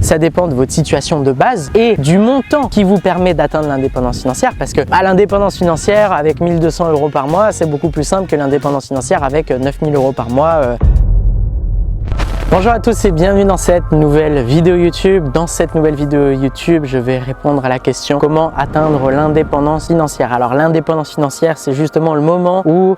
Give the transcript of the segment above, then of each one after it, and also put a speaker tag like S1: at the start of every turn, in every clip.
S1: ça dépend de votre situation de base et du montant qui vous permet d'atteindre l'indépendance financière, parce que l'indépendance financière avec 1 200 € par mois, c'est beaucoup plus simple que l'indépendance financière avec 9 000 € par mois. Bonjour à tous et bienvenue dans cette nouvelle vidéo YouTube. Dans cette nouvelle vidéo YouTube, je vais répondre à la question comment atteindre l'indépendance financière. Alors l'indépendance financière, c'est justement le moment où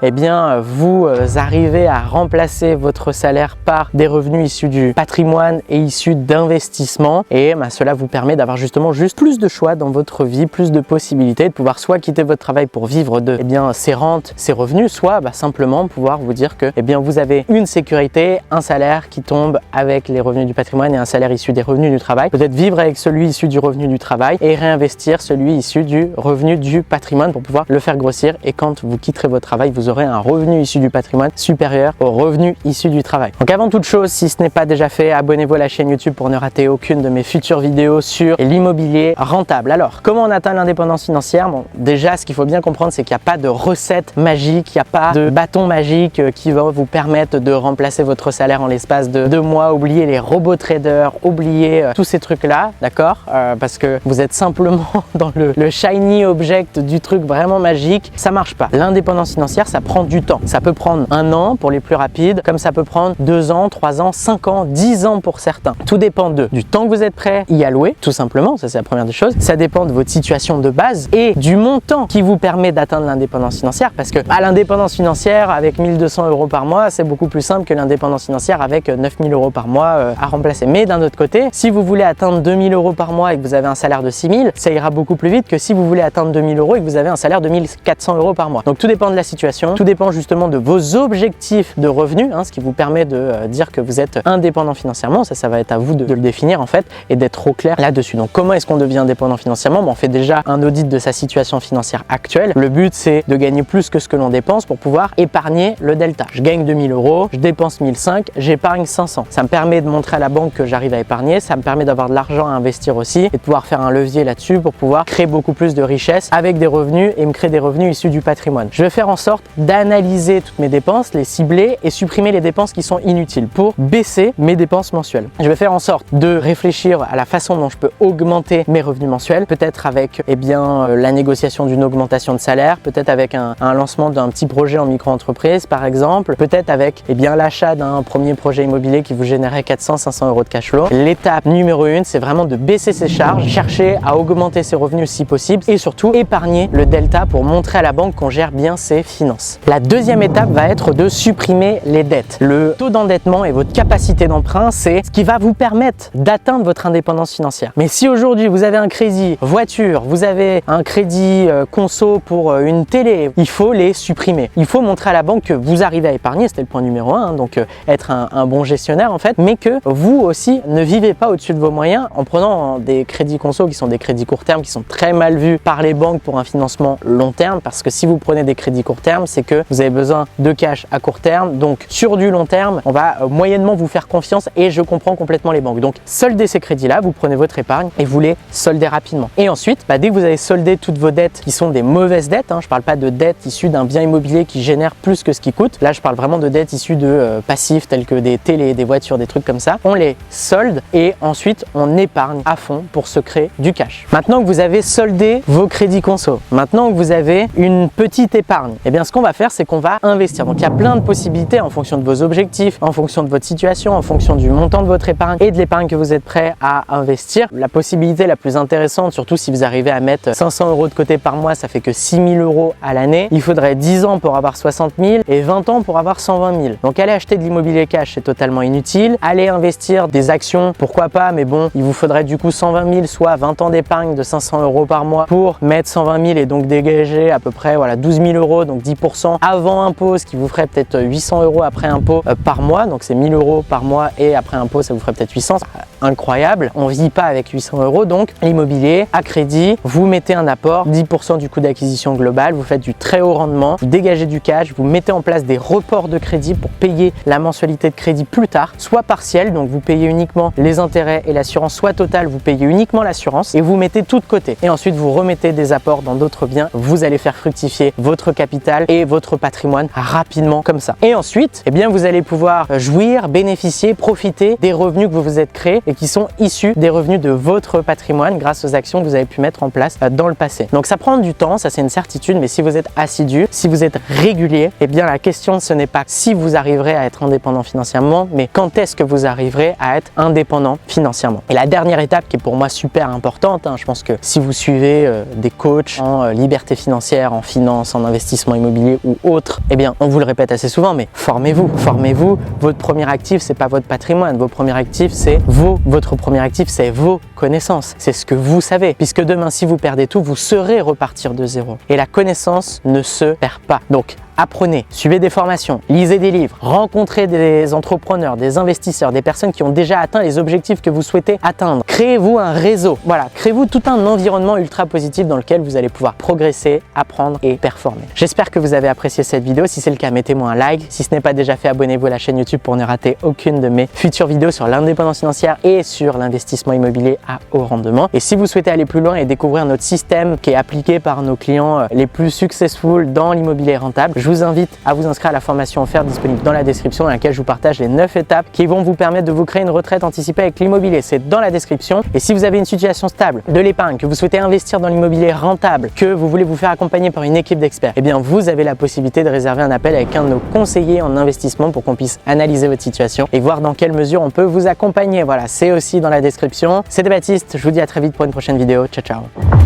S1: vous arrivez à remplacer votre salaire par des revenus issus du patrimoine et issus d'investissement. Et cela vous permet d'avoir justement plus de choix dans votre vie, plus de possibilités de pouvoir soit quitter votre travail pour vivre de ces rentes, ces revenus, soit simplement pouvoir vous dire que vous avez une sécurité, un salaire qui tombe avec les revenus du patrimoine et un salaire issu des revenus du travail. Peut-être vivre avec celui issu du revenu du travail et réinvestir celui issu du revenu du patrimoine pour pouvoir le faire grossir. Et quand vous quitterez votre travail, vous aurez un revenu issu du patrimoine supérieur au revenu issu du travail. Donc avant toute chose, si ce n'est pas déjà fait, abonnez-vous à la chaîne YouTube pour ne rater aucune de mes futures vidéos sur l'immobilier rentable. Alors, comment on atteint l'indépendance financière? Bon, déjà, ce qu'il faut bien comprendre, c'est qu'il n'y a pas de recette magique, il n'y a pas de bâton magique qui va vous permettre de remplacer votre salaire en l'espace de 2 mois. Oubliez les robots traders, oubliez tous ces trucs là, d'accord, parce que vous êtes simplement dans le shiny object du truc vraiment magique. Ça marche pas. L'indépendance financière, ça prend du temps. Ça peut prendre 1 an pour les plus rapides, comme ça peut prendre 2 ans, 3 ans, 5 ans, 10 ans pour certains. Tout dépend du temps que vous êtes prêt à y allouer, tout simplement. Ça, c'est la première des choses. Ça dépend de votre situation de base et du montant qui vous permet d'atteindre l'indépendance financière, parce que l'indépendance financière avec 1 200 € par mois, c'est beaucoup plus simple que l'indépendance financière avec 9 000 € par mois à remplacer. Mais d'un autre côté, si vous voulez atteindre 2 000 € par mois et que vous avez un salaire de 6 000, ça ira beaucoup plus vite que si vous voulez atteindre 2 000 € et que vous avez un salaire de 1 400 € par mois. Donc tout dépend de la situation, tout dépend justement de vos objectifs de revenus, ce qui vous permet de dire que vous êtes indépendant financièrement. Ça va être à vous de le définir en fait et d'être au clair là-dessus. Donc comment est-ce qu'on devient indépendant financièrement? On fait déjà un audit de sa situation financière actuelle. Le but, c'est de gagner plus que ce que l'on dépense pour pouvoir épargner le delta. Je gagne 2 000 €, je dépense 1 500, j'épargne 500. Ça me permet de montrer à la banque que j'arrive à épargner, ça me permet d'avoir de l'argent à investir aussi et de pouvoir faire un levier là-dessus pour pouvoir créer beaucoup plus de richesse avec des revenus et me créer des revenus issus du patrimoine. Je vais faire en sorte d'analyser toutes mes dépenses, les cibler et supprimer les dépenses qui sont inutiles pour baisser mes dépenses mensuelles. Je vais faire en sorte de réfléchir à la façon dont je peux augmenter mes revenus mensuels, peut-être avec la négociation d'une augmentation de salaire, peut-être avec un lancement d'un petit projet en micro-entreprise par exemple, peut-être avec l'achat d'un premier projet immobilier qui vous générait 400-500 € de cash flow. L'étape numéro 1, c'est vraiment de baisser ses charges, chercher à augmenter ses revenus si possible et surtout épargner le delta pour montrer à la banque qu'on gère bien ses finances. La deuxième étape va être de supprimer les dettes. Le taux d'endettement et votre capacité d'emprunt, c'est ce qui va vous permettre d'atteindre votre indépendance financière. Mais si aujourd'hui vous avez un crédit voiture, vous avez un crédit conso pour une télé, il faut les supprimer. Il faut montrer à la banque que vous arrivez à épargner, c'était le point numéro 1, donc être un bon gestionnaire en fait, mais que vous aussi ne vivez pas au-dessus de vos moyens en prenant des crédits conso qui sont des crédits court terme, qui sont très mal vus par les banques pour un financement long terme, parce que si vous prenez des crédits court terme, c'est que vous avez besoin de cash à court terme, donc sur du long terme, on va moyennement vous faire confiance et je comprends complètement les banques. Donc soldez ces crédits-là, vous prenez votre épargne et vous les soldez rapidement. Et ensuite, dès que vous avez soldé toutes vos dettes qui sont des mauvaises dettes, je parle pas de dettes issues d'un bien immobilier qui génère plus que ce qui coûte, là je parle vraiment de dettes issues de passifs tels que des télés, des voitures, des trucs comme ça, on les solde et ensuite on épargne à fond pour se créer du cash. Maintenant que vous avez soldé vos crédits conso, maintenant que vous avez une petite épargne, ce qu'on va faire, c'est qu'on va investir. Donc il y a plein de possibilités en fonction de vos objectifs, en fonction de votre situation, en fonction du montant de votre épargne et de l'épargne que vous êtes prêt à investir. La possibilité la plus intéressante, surtout si vous arrivez à mettre 500 € de côté par mois, ça fait que 6 000 € à l'année. Il faudrait 10 ans pour avoir 60 000 et 20 ans pour avoir 120 000. Donc aller acheter de l'immobilier cash, c'est totalement inutile. Aller investir des actions, pourquoi pas, mais bon, il vous faudrait du coup 120 000, soit 20 ans d'épargne de 500 € par mois pour mettre 120 000 et donc dégager à peu près 12 000 €, donc 10% avant impôt, ce qui vous ferait peut-être 800 € après impôt par mois. Donc c'est 1 000 € par mois et après impôt, ça vous ferait peut-être 800. Incroyable, on vit pas avec 800 €. Donc l'immobilier à crédit, vous mettez un apport, 10% du coût d'acquisition global, vous faites du très haut rendement, vous dégagez du cash, vous mettez en place des reports de crédit pour payer la mensualité de crédit plus tard. tard, soit partiel, donc vous payez uniquement les intérêts et l'assurance, soit total, vous payez uniquement l'assurance et vous mettez tout de côté. Et ensuite, vous remettez des apports dans d'autres biens. Vous allez faire fructifier votre capital et votre patrimoine rapidement comme ça. Et ensuite, eh bien, vous allez pouvoir jouir, bénéficier, profiter des revenus que vous vous êtes créés et qui sont issus des revenus de votre patrimoine grâce aux actions que vous avez pu mettre en place dans le passé. Donc ça prend du temps, ça c'est une certitude, mais si vous êtes assidu, si vous êtes régulier, eh bien la question ce n'est pas si vous arriverez à être indépendant financièrement, mais quand est-ce que vous arriverez à être indépendant financièrement. Et la dernière étape qui est pour moi super importante, je pense que si vous suivez des coachs en liberté financière, en finance, en investissement immobilier ou autre, eh bien on vous le répète assez souvent, mais formez-vous, formez-vous. Votre premier actif, c'est pas votre patrimoine, votre premier actif, c'est votre premier actif, c'est vos connaissances, c'est ce que vous savez, puisque demain si vous perdez tout, vous saurez repartir de zéro. Et la connaissance ne se perd pas. Donc apprenez, suivez des formations, lisez des livres, rencontrez des entrepreneurs, des investisseurs, des personnes qui ont déjà atteint les objectifs que vous souhaitez atteindre. Créez-vous un réseau, voilà, créez-vous tout un environnement ultra positif dans lequel vous allez pouvoir progresser, apprendre et performer. J'espère que vous avez apprécié cette vidéo. Si c'est le cas, mettez-moi un like. Si ce n'est pas déjà fait, abonnez-vous à la chaîne YouTube pour ne rater aucune de mes futures vidéos sur l'indépendance financière et sur l'investissement immobilier à haut rendement. Et si vous souhaitez aller plus loin et découvrir notre système qui est appliqué par nos clients les plus successful dans l'immobilier rentable, je vous invite à vous inscrire à la formation offerte disponible dans la description dans laquelle je vous partage les 9 étapes qui vont vous permettre de vous créer une retraite anticipée avec l'immobilier. C'est dans la description. Et si vous avez une situation stable, de l'épargne, que vous souhaitez investir dans l'immobilier rentable, que vous voulez vous faire accompagner par une équipe d'experts, eh bien vous avez la possibilité de réserver un appel avec un de nos conseillers en investissement pour qu'on puisse analyser votre situation et voir dans quelle mesure on peut vous accompagner. Voilà, c'est aussi dans la description. C'était Baptiste, je vous dis à très vite pour une prochaine vidéo. Ciao, ciao.